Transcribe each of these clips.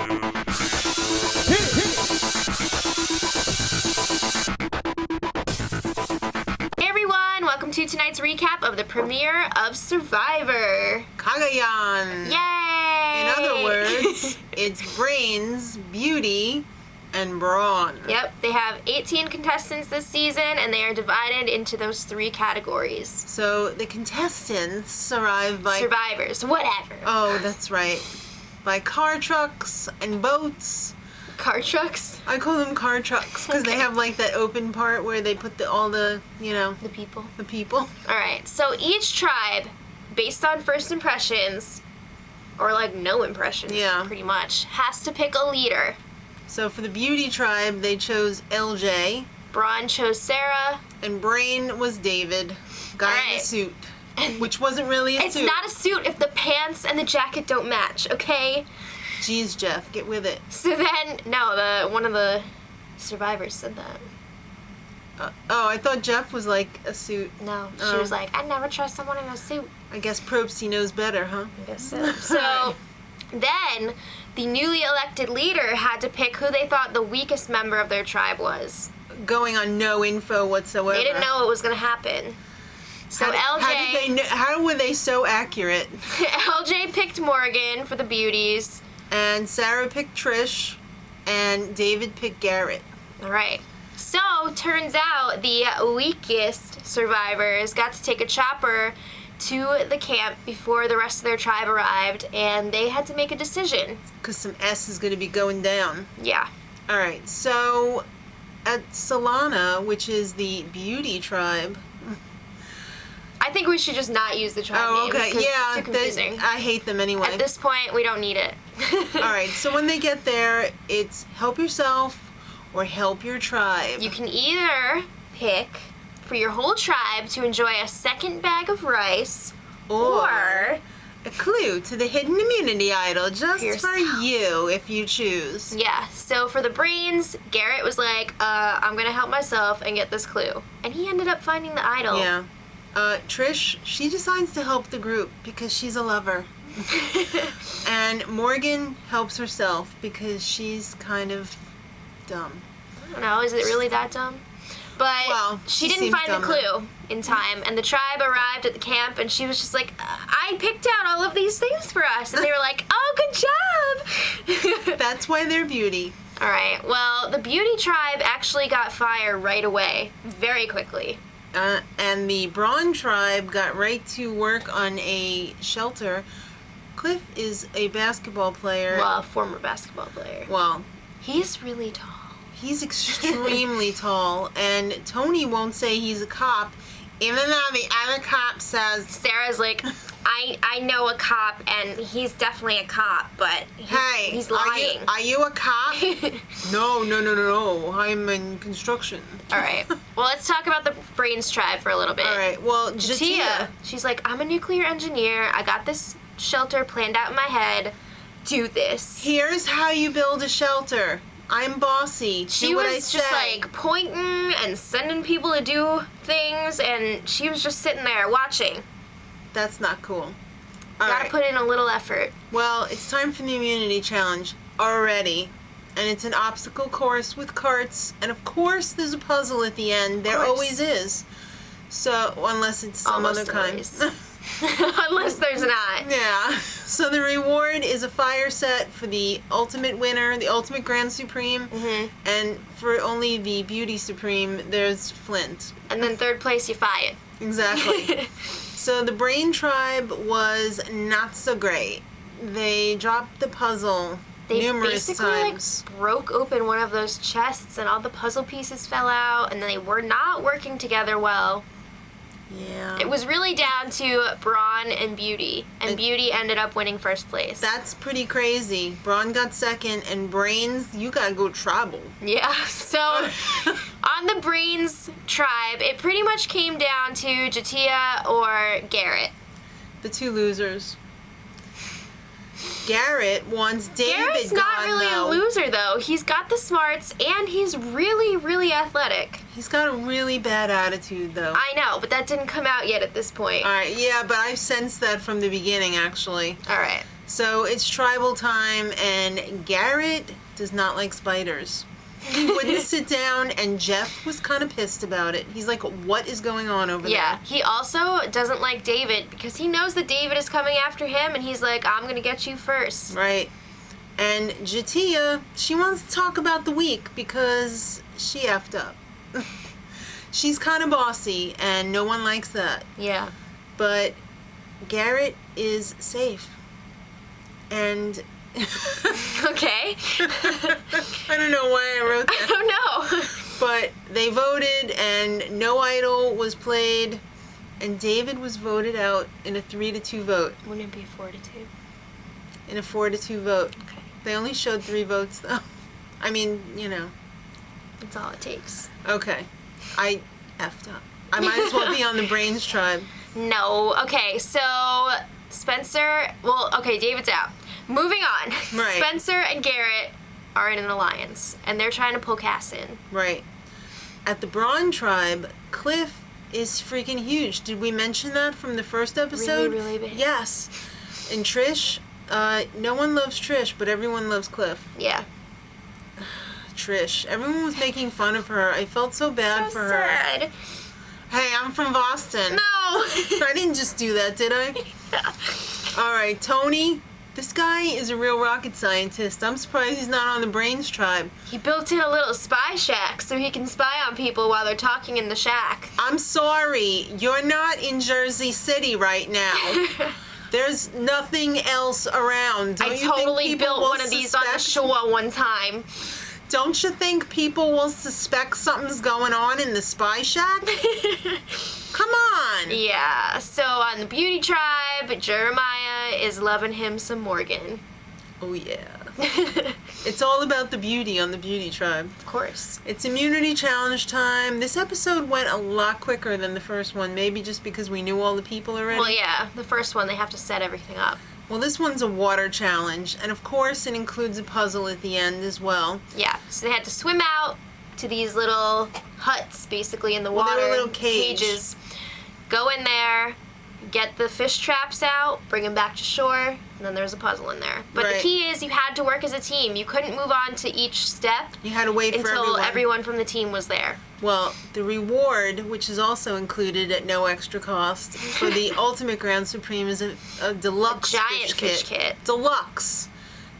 Hey everyone, welcome to tonight's recap of the premiere of Survivor. Cagayan. Yay! In other words, it's Brains, Beauty, and Brawn. Yep, they have 18 contestants this season, and they are divided into those 3 categories. So the contestants arrive by... Survivors, whatever. Oh, that's right. By car trucks and boats. Car trucks? I call them car trucks because they have like that open part where they put all the, The people. the people. Alright, so each tribe, based on first impressions, or like no impressions, pretty much, has to pick a leader. So for the Beauty tribe, they chose LJ. Brawn chose Sarah. And Brain was David. Guy in a suit. Which wasn't really a suit. It's not a suit if the pants and the jacket don't match, okay? Jeez, Jeff, get with it. So then, no, one of the survivors said that. I thought Jeff was like a suit. No, she was like, I never trust someone in a suit. I guess Probsty knows better, huh? I guess so. So then, the newly elected leader had to pick who they thought the weakest member of their tribe was. Going on no info whatsoever. They didn't know what was going to happen. So LJ... How were they so accurate? LJ picked Morgan for the beauties. And Sarah picked Trish. And David picked Garrett. Alright. So, turns out the weakest survivors got to take a chopper to the camp before the rest of their tribe arrived, and they had to make a decision. Because some S is going to be going down. Yeah. Alright, so at Solana, which is the Beauty tribe... I think we should just not use the tribe names. Okay, yeah. It's too confusing. I hate them anyway. At this point, we don't need it. Alright, so when they get there, it's help yourself or help your tribe. You can either pick for your whole tribe to enjoy a second bag of rice, or a clue to the hidden immunity idol just for you if you choose. Yeah, so for the brains, Garrett was like, I'm gonna help myself and get this clue. And he ended up finding the idol. Yeah. Trish, she decides to help the group because she's a lover. And Morgan helps herself because she's kind of dumb. I don't know, is it really that dumb? But she didn't find the clue in time, and the tribe arrived at the camp, and she was just like, I picked out all of these things for us. And they were like, oh, good job! That's why they're Beauty. Alright, well, the Beauty tribe actually got fire right away, very quickly. And the Brawn tribe got right to work on a shelter. Cliff is a basketball player. Well, a former basketball player. Well, he's really tall. He's extremely tall, and Tony won't say he's a cop, even though the other cop says... Sarah's like, I know a cop, and he's definitely a cop, but he's lying. Are you a cop? No, I'm in construction. Alright, well, let's talk about the Brains tribe for a little bit. Alright, well, Jatia, she's like, I'm a nuclear engineer, I got this shelter planned out in my head, do this. Here's how you build a shelter. I'm bossy. She was just like pointing and sending people to do things, and she was just sitting there watching. That's not cool. Gotta put in a little effort. Well, it's time for the immunity challenge already. And it's an obstacle course with carts, and of course there's a puzzle at the end. There always is. So, unless it's some other kind. Unless there's not. Yeah. So the reward is a fire set for the ultimate winner, the ultimate Grand Supreme. Mm-hmm. And for only the Beauty Supreme, there's Flint. And then third place, you fired. Exactly. So the Brain tribe was not so great. They dropped the puzzle numerous times. They basically broke open one of those chests, and all the puzzle pieces fell out, and they were not working together well. Yeah. It was really down to Brawn and Beauty, and Beauty ended up winning first place. That's pretty crazy. Brawn got second, and Brains, you gotta go tribal. Yeah, so on the Brains tribe, it pretty much came down to Jatia or Garrett. The two losers. Garrett wants David Garrett's gone, not really though. a loser, though. He's got the smarts, and he's really, really athletic. He's got a really bad attitude, though. I know, but that didn't come out yet at this point. Alright, yeah, but I sensed that from the beginning, actually. Alright. So it's tribal time, and Garrett does not like spiders. He wouldn't sit down, and Jeff was kind of pissed about it. He's like, what is going on over there? Yeah, he also doesn't like David because he knows that David is coming after him, and he's like, I'm going to get you first. Right. And Jatia, she wants to talk about the week because she effed up. She's kind of bossy, and no one likes that. Yeah. But Garrett is safe. And... Okay. I don't know why I wrote that. I don't know. But they voted, and no idol was played, and David was voted out in a 3-2 vote. Wouldn't it be 4-2? In a 4-2 vote. Okay. They only showed 3 votes, though. I mean, you know. That's all it takes. Okay. I effed up. I might as well be on the Brains tribe. No. Okay, so Spencer... Well, okay, David's out. Moving on. Right. Spencer and Garrett are in an alliance, and they're trying to pull Cass in. Right. At the Brawn tribe, Cliff is freaking huge. Did we mention that from the first episode? Really, really big. Yes. And Trish, no one loves Trish, but everyone loves Cliff. Yeah. Trish. Everyone was making fun of her. I felt so bad for her. Sad. Hey, I'm from Boston. No. I didn't just do that, did I? All right, Tony. This guy is a real rocket scientist. I'm surprised he's not on the Brains tribe. He built in a little spy shack so he can spy on people while they're talking in the shack. I'm sorry. You're not in Jersey City right now. There's nothing else around. I totally built one of these on the shore one time. Don't you think people will suspect something's going on in the spy shack? Come on. Yeah, so on the beauty tribe, Jeremiah is loving him some Morgan. Oh, yeah. It's all about the beauty on the beauty tribe. Of course. It's immunity challenge time. This episode went a lot quicker than the first one, maybe just because we knew all the people already. Well, yeah, the first one, they have to set everything up. Well, this one's a water challenge, and of course it includes a puzzle at the end as well. Yeah, so they had to swim out to these little huts, basically, in the water. They were little cages. Go in there, get the fish traps out, bring them back to shore, and then there's a puzzle in there. But Right. the key is you had to work as a team. You couldn't move on to each step You had to wait for until everyone from the team was there. Well, the reward, which is also included at no extra cost, for the Ultimate Grand Supreme is a deluxe Giant fish kit. Deluxe.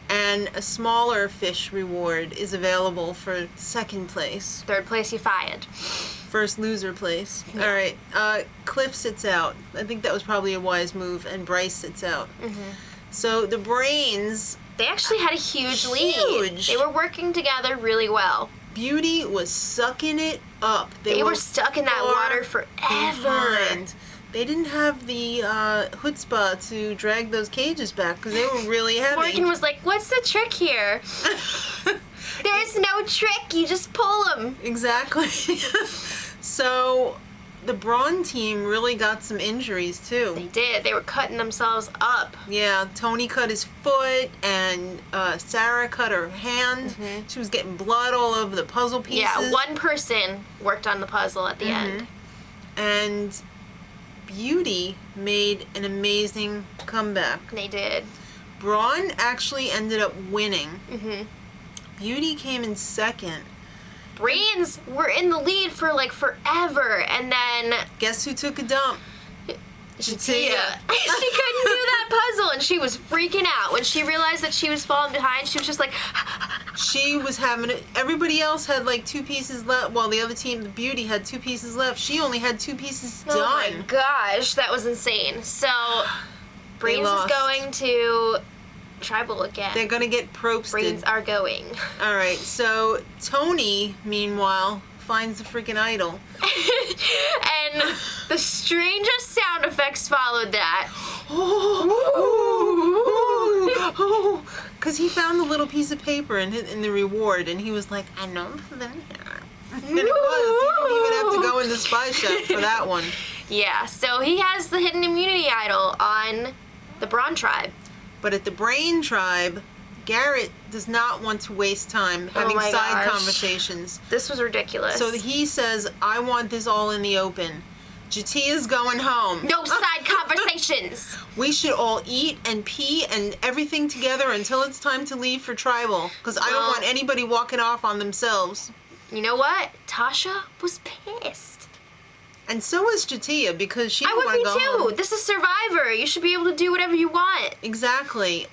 And a smaller fish reward is available for second place. Third place, you fired. First loser place. Yeah. All right. Cliff sits out. I think that was probably a wise move. And Bryce sits out. Mm-hmm. So the Brains... They actually had a huge lead. They were working together really well. Beauty was sucking it up. They were stuck in that water forever. behind. They didn't have the chutzpah to drag those cages back because they were really heavy. Morgan was like, what's the trick here? There's no trick. You just pull them. Exactly. So the Brawn team really got some injuries too. They did. They were cutting themselves up. Yeah, Tony cut his foot and Sarah cut her hand. Mm-hmm. She was getting blood all over the puzzle pieces. Yeah, one person worked on the puzzle at the end. And Beauty made an amazing comeback. They did. Brawn actually ended up winning. Mm-hmm. Beauty came in second. Brains were in the lead for like forever, and then Guess who took a dump? Jatia. She couldn't do that puzzle, and she was freaking out when she realized that she was falling behind. She was just like, She was having it. Everybody else had like 2 pieces left. Well, the other team, the Beauty, had 2 pieces left. She only had 2 pieces done. oh my gosh, that was insane. So Brains is lost. going to tribal again. They're gonna get propsted. Brains are going. All right. So Tony, meanwhile, finds the freaking idol. And the strangest sound effects followed that. Because he found the little piece of paper in the reward, and he was like, I know them here. And it was. He didn't even have to go in the spy shack for that one. Yeah, so he has the hidden immunity idol on the Brawn tribe. But at the Brain tribe, Garrett does not want to waste time having my side gosh. conversations. This was ridiculous. So he says, I want this all in the open. Jatia's going home. No side conversations. We should all eat and pee and everything together until it's time to leave for tribal. Because I don't want anybody walking off on themselves. You know what? Tasha was pissed. And so was Jatia because she didn't want to go home. I would be too. This is Survivor. You should be able to do whatever you want. Exactly.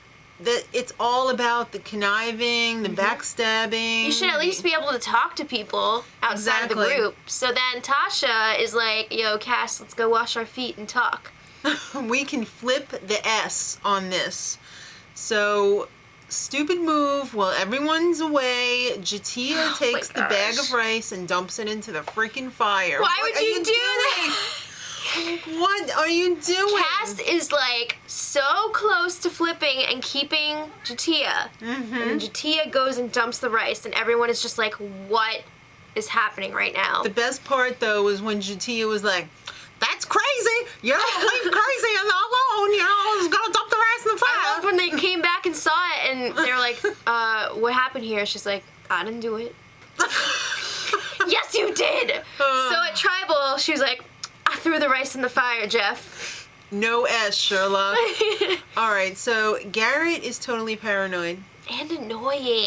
It's all about the conniving, the backstabbing. You should at least be able to talk to people outside of the group. So then Tasha is like, yo, Cass, let's go wash our feet and talk. We can flip the S on this. So, stupid move while everyone's away. Jatia takes the bag of rice and dumps it into the freaking fire. Why would you do that? What are you doing? Cass is like so close to flipping and keeping Jatia. And then Jatia goes and dumps the rice, and everyone is just like, what is happening right now? The best part, though, was when Jatia was like, that's crazy. You don't leave crazy alone. You know, it's gonna dump the rice in the fire. I love when they came back and saw it, and they were like, what happened here? She's like, I didn't do it. Yes, you did. So at Tribal, she was like, I threw the rice in the fire, Jeff. No S, Sherlock. All right, so Garrett is totally paranoid. And annoying.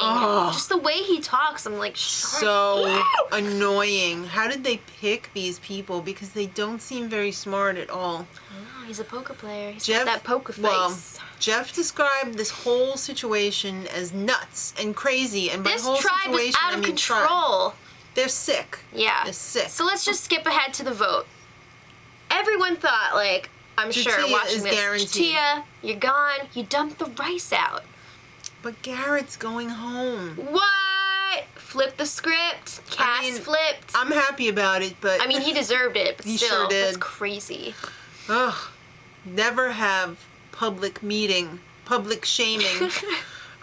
Just the way he talks, I'm like, so annoying. How did they pick these people? Because they don't seem very smart at all. Oh, he's a poker player. He's got that poker face. Jeff described this whole situation as nuts and crazy. And by this whole tribe situation, is out of control. They're sick. Yeah. They're sick. So let's just skip ahead to the vote. Everyone thought, like, I'm sure watching this, guaranteed. Jatia, you're gone. You dumped the rice out. But Garrett's going home. What? Flip the script. Cass flipped. I'm happy about it, but... I mean, he deserved it, but he still, sure did. That's crazy. Ugh. Never have public shaming.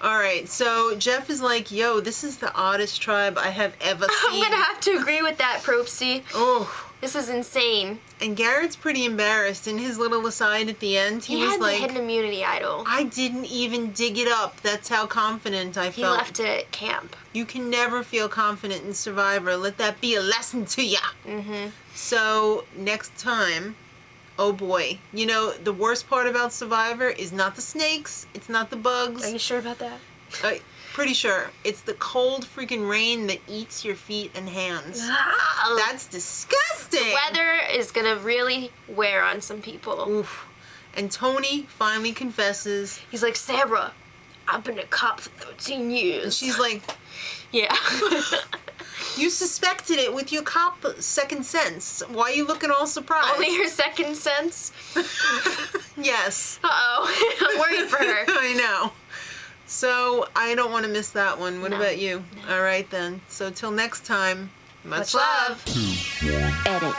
All right, so Jeff is like, yo, this is the oddest tribe I have ever seen. I'm going to have to agree with that, Propsy. Oh. This is insane. And Garrett's pretty embarrassed. In his little aside at the end, he was had like... the hidden immunity idol. I didn't even dig it up. That's how confident I felt. He left it at camp. You can never feel confident in Survivor. Let that be a lesson to ya. So, next time... Oh boy. You know, the worst part about Survivor is not the snakes. It's not the bugs. Are you sure about that? Pretty sure. It's the cold freaking rain that eats your feet and hands. That's disgusting. The weather is going to really wear on some people. Oof. And Tony finally confesses. He's like, Sarah, I've been a cop for 13 years. And she's like, yeah. You suspected it with your cop second sense. Why are you looking all surprised? Only her second sense? Yes. Uh-oh. I'm worried for her. I know. So, I don't want to miss that one. What about you? No. All right, then. So, till next time, much love. Edit.